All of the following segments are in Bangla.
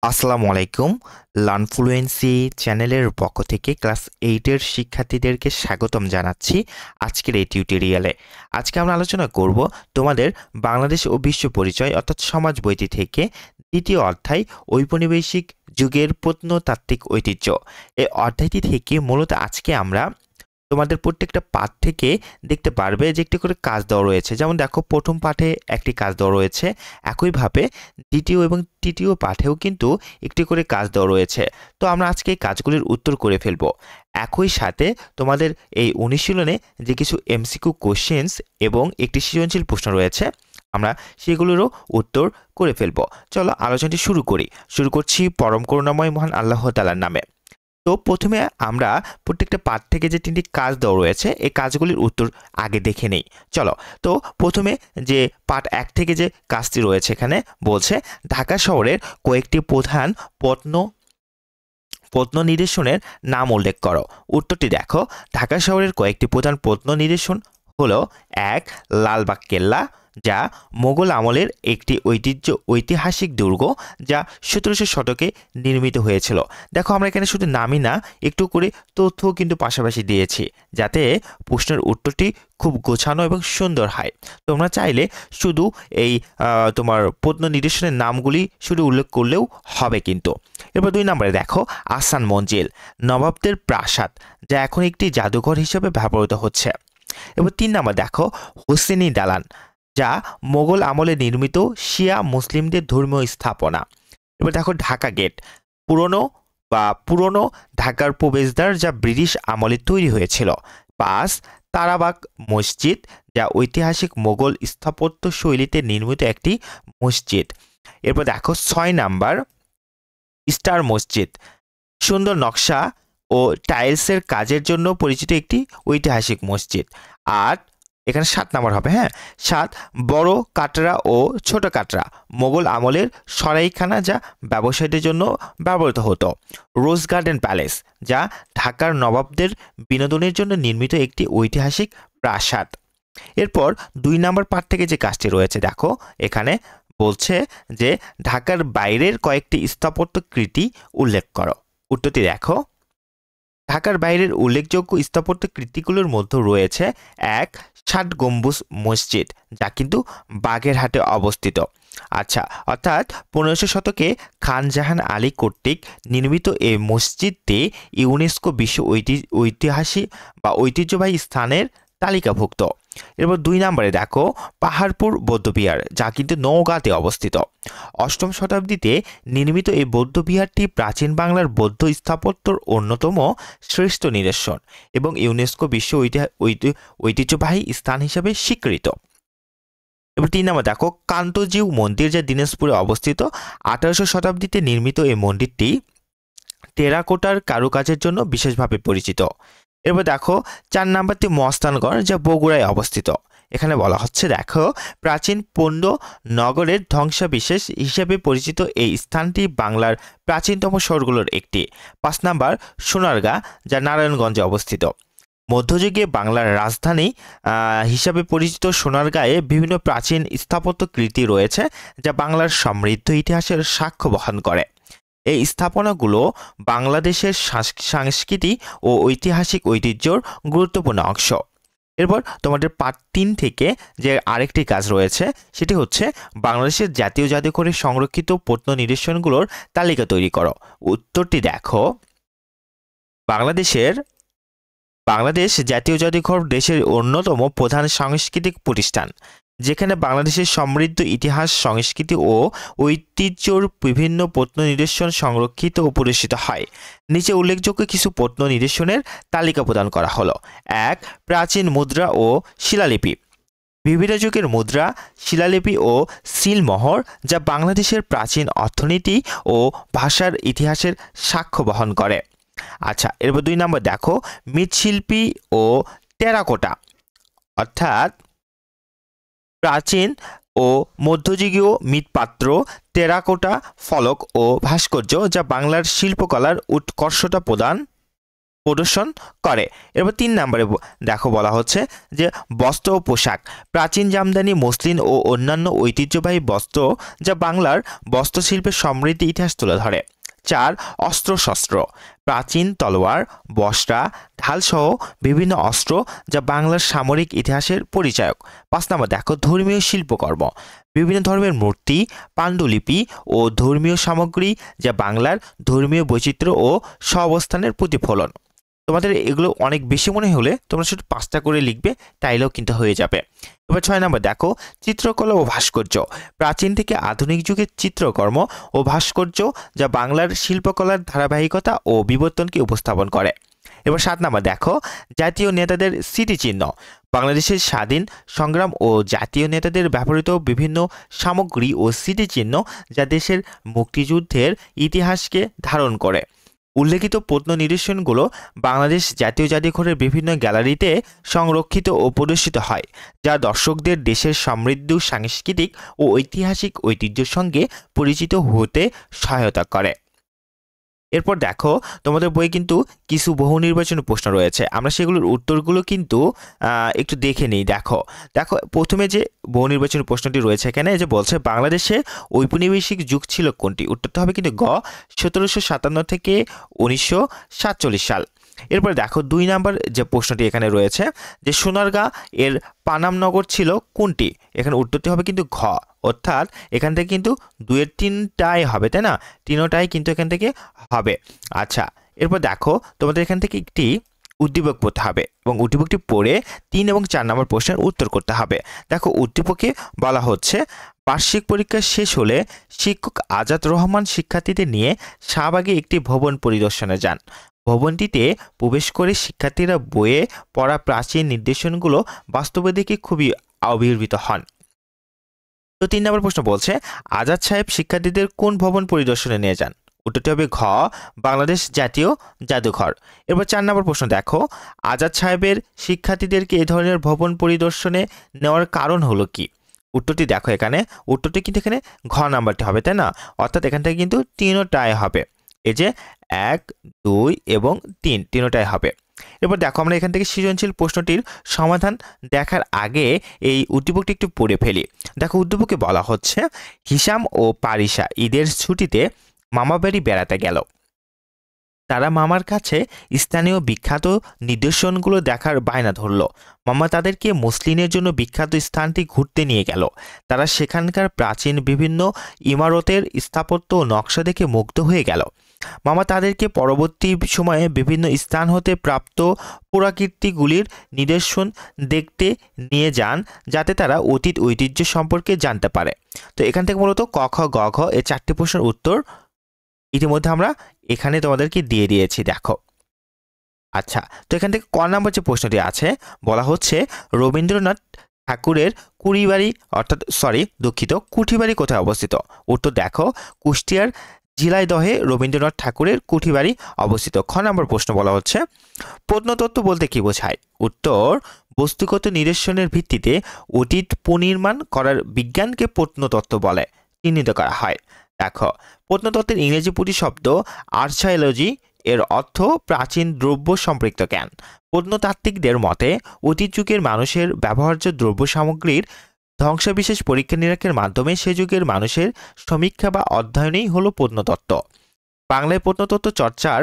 আসসালামু আলাইকুম। লার্নফ্লুয়েন্সি চ্যানেলের পক্ষ থেকে ক্লাস 8 এর শিক্ষার্থীদেরকে স্বাগতম জানাচ্ছি আজকের এই টিউটোরিয়ালে। আজকে আমরা আলোচনা করব তোমাদের বাংলাদেশ ও বিশ্ব পরিচয় অর্থাৎ সমাজ বইটি থেকে দ্বিতীয় অধ্যায় ঔপনিবেশিক যুগের প্রত্নতাত্ত্বিক ঐতিহ্য। এই অধ্যায়টি থেকে মূলত আজকে আমরা তোমাদের প্রত্যেকটা পাঠ থেকে দেখতে পারবে যে একটি করে কাজ দেওয়া রয়েছে। যেমন দেখো, প্রথম পাঠে একটি কাজ দেওয়া রয়েছে, একইভাবে দ্বিতীয় এবং তৃতীয় পাঠেও কিন্তু একটি করে কাজ দেওয়া রয়েছে। তো আমরা আজকে এই কাজগুলির উত্তর করে ফেলব। একই সাথে তোমাদের এই অনুশীলনে যে কিছু এমসিকিউ কোশ্চেন্স এবং একটি সৃজনশীল প্রশ্ন রয়েছে, আমরা সেগুলোরও উত্তর করে ফেলব। চলো আলোচনাটি শুরু করছি পরম করুণাময় মহান আল্লাহ তাআলার নামে। তো প্রথমে আমরা প্রত্যেকটা পাঠ থেকে যে তিনটি কাজ দেওয়া রয়েছে এই কাজগুলির উত্তর আগে দেখে নেই। চলো, তো প্রথমে যে পাঠ 1 থেকে যে কাজটি রয়েছে এখানে বলছে ঢাকা শহরের কয়েকটি প্রধান প্রত্ন নিদর্শনের নাম উল্লেখ করো। উত্তরটি দেখো, ঢাকা শহরের কয়েকটি প্রধান প্রত্ন নিদর্শন হলো 1. লালবাগ কেল্লা, যা মোগল আমলের একটি ঐতিহাসিক দুর্গ, যা 1700 শতকে নির্মিত হয়েছিল। দেখো, আমরা এখানে শুধু নামই না, একটু করে তথ্যও কিন্তু পাশাপাশি দিয়েছি, যাতে প্রশ্নের উত্তরটি খুব গোছানো এবং সুন্দর হয়। তোমরা চাইলে শুধু এই তোমার প্রত্ন নিদর্শনের নামগুলি শুধু উল্লেখ করলেও হবে কিন্তু। এরপর 2 নম্বরে দেখো, আহসান মঞ্জিল, নবাবদের প্রাসাদ, যা এখন একটি জাদুঘর হিসেবে ব্যবহৃত হচ্ছে। এবার 3 নম্বর দেখো, হোসেনি দালান, যা মোগল আমলে নির্মিত শিয়া মুসলিমদের ধর্মীয় স্থাপনা। এবার দেখো, ঢাকা গেট, পুরনো ঢাকার প্রবেশদ্বার, যা ব্রিটিশ আমলে তৈরি হয়েছিল। 5. তারাবাগ মসজিদ, যা ঐতিহাসিক মোগল স্থাপত্য শৈলীতে নির্মিত একটি মসজিদ। এরপর দেখো 6 নাম্বার, স্টার মসজিদ, সুন্দর নকশা ও টাইলসের কাজের জন্য পরিচিত একটি ঐতিহাসিক মসজিদ। 8 এখানে 7 নাম্বার হবে। 7 বড় কাটরা ও ছোট কাটরা, মোগল আমলের সরাইখানা, যা ব্যবসায়ীদের জন্য ব্যবহৃত হতো। রোজ গার্ডেন প্যালেস, যা ঢাকার নবাবদের বিনোদনের জন্য নির্মিত একটি ঐতিহাসিক প্রাসাদ। এরপর 2 নাম্বার পাঠ থেকে যে কাজটি রয়েছে দেখো, এখানে বলছে যে ঢাকার বাইরের কয়েকটি স্থাপত্য কৃতি উল্লেখ করো। উত্তরটি দেখো, ঢাকার বাইরের উল্লেখযোগ্য স্থাপত্য কৃতিগুলোর মধ্যে রয়েছে 1. 7 গম্বুজ মসজিদ, যা কিন্তু বাগেরহাটে অবস্থিত। আচ্ছা, অর্থাৎ 1500 শতকে খান জাহান আলী কর্তৃক নির্মিত এই মসজিদটি ইউনেস্কো বিশ্ব ঐতিহ্যবাহী স্থানের তালিকাভুক্ত। এরপর 2 নম্বরে দেখো, পাহাড়পুর বৌদ্ধবিহার, যা কিন্তু নওগাঁতে অবস্থিত। 8ম শতাব্দীতে নির্মিত এই বৌদ্ধবিহারটি প্রাচীন বাংলার বৌদ্ধ স্থাপত্যর অন্যতম শ্রেষ্ঠ নিদর্শন এবং ইউনেস্কো বিশ্ব ঐতিহ্যবাহী স্থান হিসেবে স্বীকৃত। এবার 3 নম্বর দেখো, কান্তজিউ মন্দির, যা দিনাজপুরে অবস্থিত। 1800 শতাব্দীতে নির্মিত এই মন্দিরটি টেরাকোটার কারুকাজের জন্য বিশেষভাবে পরিচিত। এরপর দেখো 4 নাম্বারটি মস্তানগড়, যা বগুড়ায় অবস্থিত। এখানে বলা হচ্ছে দেখো, প্রাচীন পণ্য নগরের ধ্বংসাবিশেষ হিসেবে পরিচিত এই স্থানটি বাংলার প্রাচীনতম শহরগুলোর একটি। 5 নাম্বার সোনারগাঁ, যা নারায়ণগঞ্জে অবস্থিত। মধ্যযুগে বাংলার রাজধানী হিসাবে পরিচিত সোনারগাঁয়ে বিভিন্ন প্রাচীন স্থাপত্য কৃতি রয়েছে, যা বাংলার সমৃদ্ধ ইতিহাসের সাক্ষ্য বহন করে। এই স্থাপনাগুলো বাংলাদেশের সংস্কৃতি ও ঐতিহাসিক ঐতিহ্যর গুরুত্বপূর্ণ অংশ। এরপর তোমাদের পার্ট 3 থেকে যে আরেকটি কাজ রয়েছে, সেটি হচ্ছে বাংলাদেশের জাতীয় জাদুঘরে সংরক্ষিত প্রত্ন নিদর্শনগুলোর তালিকা তৈরি করো। উত্তরটি দেখো, বাংলাদেশ জাতীয় জাদুঘর দেশের অন্যতম প্রধান সাংস্কৃতিক প্রতিষ্ঠান, যেখানে বাংলাদেশের সমৃদ্ধ ইতিহাস, সংস্কৃতি ও ঐতিহ্যর বিভিন্ন প্রত্ন নিদর্শন সংরক্ষিত ও প্রদর্শিত হয়। নিচে উল্লেখযোগ্য কিছু প্রত্ন নিদর্শনের তালিকা প্রদান করা হলো। 1. প্রাচীন মুদ্রা ও শিলালিপি, বিভিন্ন যুগের মুদ্রা, শিলালিপি ও সিলমোহর, যা বাংলাদেশের প্রাচীন অর্থনীতি ও ভাষার ইতিহাসের সাক্ষ্য বহন করে। আচ্ছা, এরপর 2 নম্বর দেখো, মৃৎশিল্পী ও টেরাকোটা, অর্থাৎ প্রাচীন ও মধ্যযুগীয় মৃৎপাত্র, টেরাকোটা ফলক ও ভাস্কর্য, যা বাংলার শিল্পকলার উৎকর্ষতা প্রদান প্রদর্শন করে। এরপর 3 নম্বরে দেখো বলা হচ্ছে যে বস্ত্র ও পোশাক, প্রাচীন জামদানি, মসলিন ও অন্যান্য ঐতিহ্যবাহী বস্ত্র যা বাংলার বস্ত্রশিল্পের সমৃদ্ধ ইতিহাস তুলে ধরে। 4 অস্ত্রশস্ত্র, প্রাচীন তলোয়ার, বর্শা, ঢালসহ বিভিন্ন অস্ত্র যা বাংলার সামরিক ইতিহাসের পরিচায়ক। 5 নম্বর দেখো ধর্মীয় শিল্পকর্ম, বিভিন্ন ধর্মের মূর্তি, পাণ্ডুলিপি ও ধর্মীয় সামগ্রী যা বাংলার ধর্মীয় বৈচিত্র্য ও সহাবস্থানের প্রতিফলন। তোমাদের এগুলো অনেক বেশি মনে হলে তোমরা শুধু 5টা করে লিখবে, তাইলেও কিন্তু হয়ে যাবে। এবার 6 নম্বর দেখো চিত্রকলা ও ভাস্কর্য, প্রাচীন থেকে আধুনিক যুগের চিত্রকর্ম ও ভাস্কর্য যা বাংলার শিল্পকলার ধারাবাহিকতা ও বিবর্তনকে উপস্থাপন করে। এবার 7 নম্বর দেখো জাতীয় নেতাদের স্মৃতিচিহ্ন, বাংলাদেশের স্বাধীন সংগ্রাম ও জাতীয় নেতাদের ব্যবহৃত বিভিন্ন সামগ্রী ও স্মৃতিচিহ্ন যা দেশের মুক্তিযুদ্ধের ইতিহাসকে ধারণ করে। উল্লেখিত প্রত্ন নিদর্শনগুলো বাংলাদেশ জাতীয় জাদুঘরের বিভিন্ন গ্যালারিতে সংরক্ষিত ও প্রদর্শিত হয়, যা দর্শকদের দেশের সমৃদ্ধ সাংস্কৃতিক ও ঐতিহাসিক ঐতিহ্যের সঙ্গে পরিচিত হতে সহায়তা করে। এরপর দেখো তোমাদের বই কিন্তু কিছু বহু নির্বাচনী প্রশ্ন রয়েছে, আমরা সেগুলোর উত্তরগুলো কিন্তু একটু দেখে নিই। দেখো দেখো প্রথমে যে বহু নির্বাচনী প্রশ্নটি রয়েছে এখানে যে বলছে বাংলাদেশে ঔপনিবেশিক যুগ ছিল কোনটি? উত্তরটা হবে কিন্তু গ 1757 থেকে 1947 সাল। এরপর দেখো 2 নম্বর যে প্রশ্নটি এখানে রয়েছে যে সোনারগাঁ এর পানামনগর ছিল কোনটি? এখানে উত্তরটি হবে কিন্তু ঘ, অর্থাৎ এখান থেকে কিন্তু 2-এর 3টাই হবে, তাই না? 3টাই কিন্তু এখান থেকে হবে। আচ্ছা এরপর দেখো তোমাদের এখান থেকে একটি উদ্দীপক পড়তে হবে এবং উদ্দীপকটি পড়ে 3 এবং 4 নম্বর প্রশ্নের উত্তর করতে হবে। দেখো উদ্দীপকে বলা হচ্ছে বার্ষিক পরীক্ষা শেষ হলে শিক্ষক আজাদ রহমান শিক্ষার্থীদের নিয়ে শাহবাগে একটি ভবন পরিদর্শনে যান। ভবনটিতে প্রবেশ করে শিক্ষার্থীরা বইয়ে পড়া প্রাচীন নিদর্শনগুলো বাস্তবে দেখে খুবই আবির্ভূত হন। তো 3 নম্বর প্রশ্ন বলছে আজাদ সাহেব শিক্ষার্থীদের কোন ভবন পরিদর্শনে নিয়ে যান? উত্তরটি হবে ঘ বাংলাদেশ জাতীয় জাদুঘর। এরপর 4 নম্বর প্রশ্ন দেখো আজাদ সাহেবের শিক্ষার্থীদেরকে এ ধরনের ভবন পরিদর্শনে নেওয়ার কারণ হলো কি? উত্তরটি দেখো এখানে উত্তরটি কিন্তু এখানে ঘ নাম্বারটি হবে, তাই না? অর্থাৎ এখান থেকে কিন্তু 3টাই হবে, এই যে 1, 2 এবং 3টাই হবে। এরপর দেখো আমরা এখান থেকে সৃজনশীল প্রশ্নটির সমাধান দেখার আগে এই উদ্দীপকটি একটু পড়ে ফেলি। দেখো উদ্দীপকে বলা হচ্ছে হিসাম ও পারিসা ঈদের ছুটিতে মামা বাড়ি বেড়াতে গেল। তারা মামার কাছে স্থানীয় বিখ্যাত নিদর্শনগুলো দেখার বায়না ধরল। মামা তাদেরকে মসলিনের জন্য বিখ্যাত স্থানটি ঘুরতে নিয়ে গেল। তারা সেখানকার প্রাচীন বিভিন্ন ইমারতের স্থাপত্য ও নকশা দেখে মুগ্ধ হয়ে গেল। মামা তাদেরকে পরবর্তী সময়ে বিভিন্ন স্থান হতে প্রাপ্ত পুরাকীর্তিগুলির নিদর্শন দেখতে নিয়ে যান, যাতে তারা অতীত ঐতিহ্য সম্পর্কে জানতে পারে। তো এখান থেকে মূলত ক খ গ ঘ এই 4টি প্রশ্নের উত্তর ইতিমধ্যে আমরা এখানে তোমাদেরকে দিয়ে দিয়েছি, দেখো। আচ্ছা তো এখান থেকে ক নম্বর যে প্রশ্নটি আছে বলা হচ্ছে রবীন্দ্রনাথ ঠাকুরের কুঠিবাড়ি কোথায় অবস্থিত? উত্তর দেখো কুষ্টিয়ার ঝিনাইদহে রবীন্দ্রনাথ ঠাকুরের কুঠিবাড়ি অবস্থিত। খ নম্বর প্রশ্ন বলা হচ্ছে প্রত্নতত্ত্ব বলতে কি বোঝায়? উত্তর বস্তুগত নিদর্শনের ভিত্তিতে অতীত পুনর্নির্মাণ করার বিজ্ঞানকে প্রত্নতত্ত্ব বলে চিহ্নিত করা হয়। দেখো প্রত্নতত্ত্বের ইংরেজি প্রতিশব্দ আর্চায়োলজি, এর অর্থ প্রাচীন দ্রব্য সম্পৃক্ত জ্ঞান। প্রত্নতাত্ত্বিকদের মতে অতীত যুগের মানুষের ব্যবহার্য দ্রব্য সামগ্রীর ধ্বংসাবিশেষ পরীক্ষা নিরীক্ষার মাধ্যমে সে যুগের মানুষের সমীক্ষা বা অধ্যয়নই হলো প্রত্নতত্ত্ব। বাংলায় প্রত্নতত্ত্ব চর্চার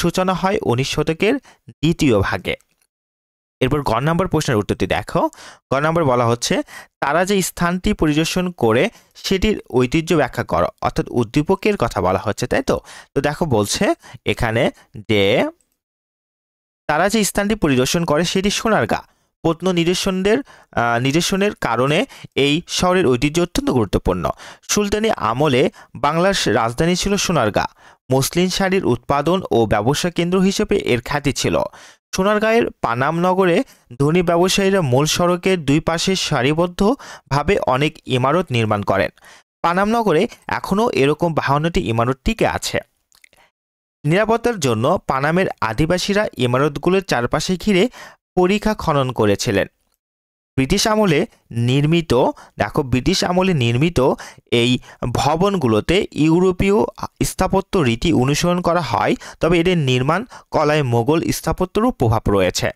সূচনা হয় 19 শতকের দ্বিতীয় ভাগে। এরপর গ নম্বর প্রশ্নের উত্তরটি দেখো। গ নম্বর বলা হচ্ছে তারা যে স্থানটি পরিদর্শন করে সেটির ঐতিহ্য ব্যাখ্যা করো, অর্থাৎ উদ্দীপকের কথা বলা হচ্ছে, তাই তো? তো দেখো বলছে এখানে যে তারা যে স্থানটি পরিদর্শন করে সেটি সোনারগাঁ। প্রত্ন নিদর্শনের কারণে এই শহরের ঐতিহ্য অত্যন্ত গুরুত্বপূর্ণ। সুলতানি আমলে বাংলার রাজধানী ছিল সোনারগাঁ। মসলিন শাড়ির উৎপাদন ও ব্যবসা কেন্দ্র হিসেবে এর খ্যাতি ছিল। সোনারগাঁয়ের পানাম নগরে ধনী ব্যবসায়ীরা মূল সড়কের দুই পাশে সারিবদ্ধভাবে অনেক ইমারত নির্মাণ করেন। পানাম নগরে এখনও এরকম 52টি ইমারত টিকে আছে। নিরাপত্তার জন্য পানামের আদিবাসীরা ইমারতগুলোর চারপাশে ঘিরে পরিখা খনন করেছিলেন। ব্রিটিশ আমলে নির্মিত ব্রিটিশ আমলে নির্মিত এই ভবনগুলোতে ইউরোপীয় স্থাপত্য রীতি অনুসরণ করা হয়, তবে এদের নির্মাণ কলায় মোগল স্থাপত্যেরও প্রভাব রয়েছে।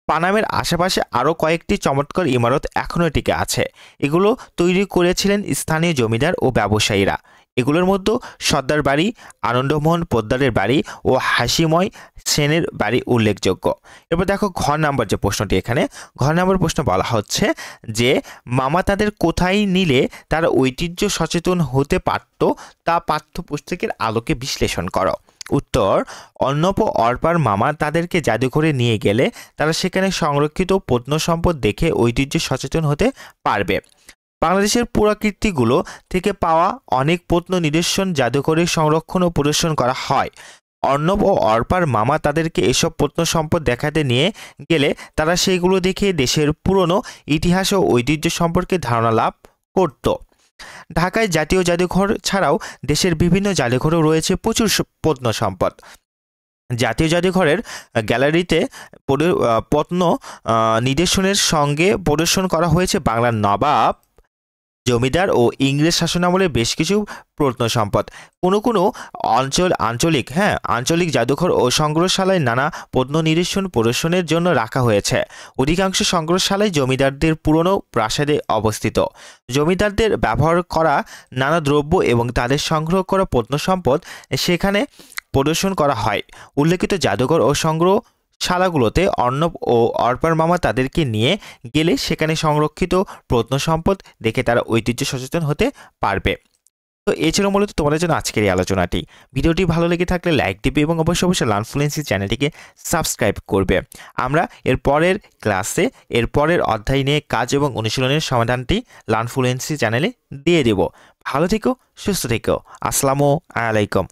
পানামের আশেপাশে আরও কয়েকটি চমৎকার ইমারত এখনও টিকে আছে। এগুলো তৈরি করেছিলেন স্থানীয় জমিদার ও ব্যবসায়ীরা। এগুলোর মধ্যে সর্দার বাড়ি, আনন্দমোহন পোদ্দারের বাড়ি ও হাসিময় সেনের বাড়ি উল্লেখযোগ্য। এরপর দেখো ঘর নাম্বার যে প্রশ্নটি, এখানে ঘর নাম্বার প্রশ্ন বলা হচ্ছে যে মামা তাদের কোথায় নিলে তারা ঐতিহ্য সচেতন হতে পারত তা পাঠ্যপুস্তকের আলোকে বিশ্লেষণ করো। উত্তর, অর্ণব ও অর্পার মামা তাদেরকে জাদুঘরে নিয়ে গেলে তারা সেখানে সংরক্ষিত প্রত্নসম্পদ দেখে ঐতিহ্য সচেতন হতে পারবে। বাংলাদেশের পুরাকীর্তিগুলো থেকে পাওয়া অনেক প্রত্ন নিদর্শন জাদুঘরে সংরক্ষণ ও প্রদর্শন করা হয়। অর্ণব ও অর্পার মামা তাদেরকে এসব প্রত্নসম্পদ দেখাতে নিয়ে গেলে তারা সেইগুলো দেখে দেশের পুরনো ইতিহাস ও ঐতিহ্য সম্পর্কে ধারণা লাভ করত। ঢাকায় জাতীয় জাদুঘর ছাড়াও দেশের বিভিন্ন জাদুঘরেও রয়েছে প্রচুর প্রত্নসম্পদ। জাতীয় জাদুঘরের গ্যালারিতে প্রত্ন নিদর্শনের সঙ্গে প্রদর্শন করা হয়েছে বাংলার নবাব, জমিদার ও ইংরেজ শাসনামলের বেশ কিছু প্রত্নসম্পদ। কোনো আঞ্চলিক জাদুঘর ও সংগ্রহশালায় নানা প্রত্ন নিদর্শন প্রদর্শনের জন্য রাখা হয়েছে। অধিকাংশ সংগ্রহশালায় জমিদারদের পুরনো প্রাসাদে অবস্থিত। জমিদারদের ব্যবহার করা নানা দ্রব্য এবং তাদের সংগ্রহ করা প্রত্নসম্পদ সেখানে প্রদর্শন করা হয়। উল্লেখিত জাদুঘর ও সংগ্রহশালাগুলোতে অর্ণব ও অর্পার মামা তাদেরকে নিয়ে গেলে সেখানে সংরক্ষিত প্রত্নসম্পদ দেখে তারা ঐতিহ্য সচেতন হতে পারবে। তো এই ছিল মূলত তোমাদের জন্য আজকের এই আলোচনাটি। ভিডিওটি ভালো লেগে থাকলে লাইক দিবে এবং অবশ্যই লার্নফ্লুয়েন্সি চ্যানেলটিকে সাবস্ক্রাইব করবে। আমরা এর পরের ক্লাসে এর পরের অধ্যায় নিয়ে কাজ এবং অনুশীলনের সমাধানটি লার্নফ্লুয়েন্সি চ্যানেলে দিয়ে দেব। ভালো থেকো, সুস্থ থেকো। আসসালামু আলাইকুম।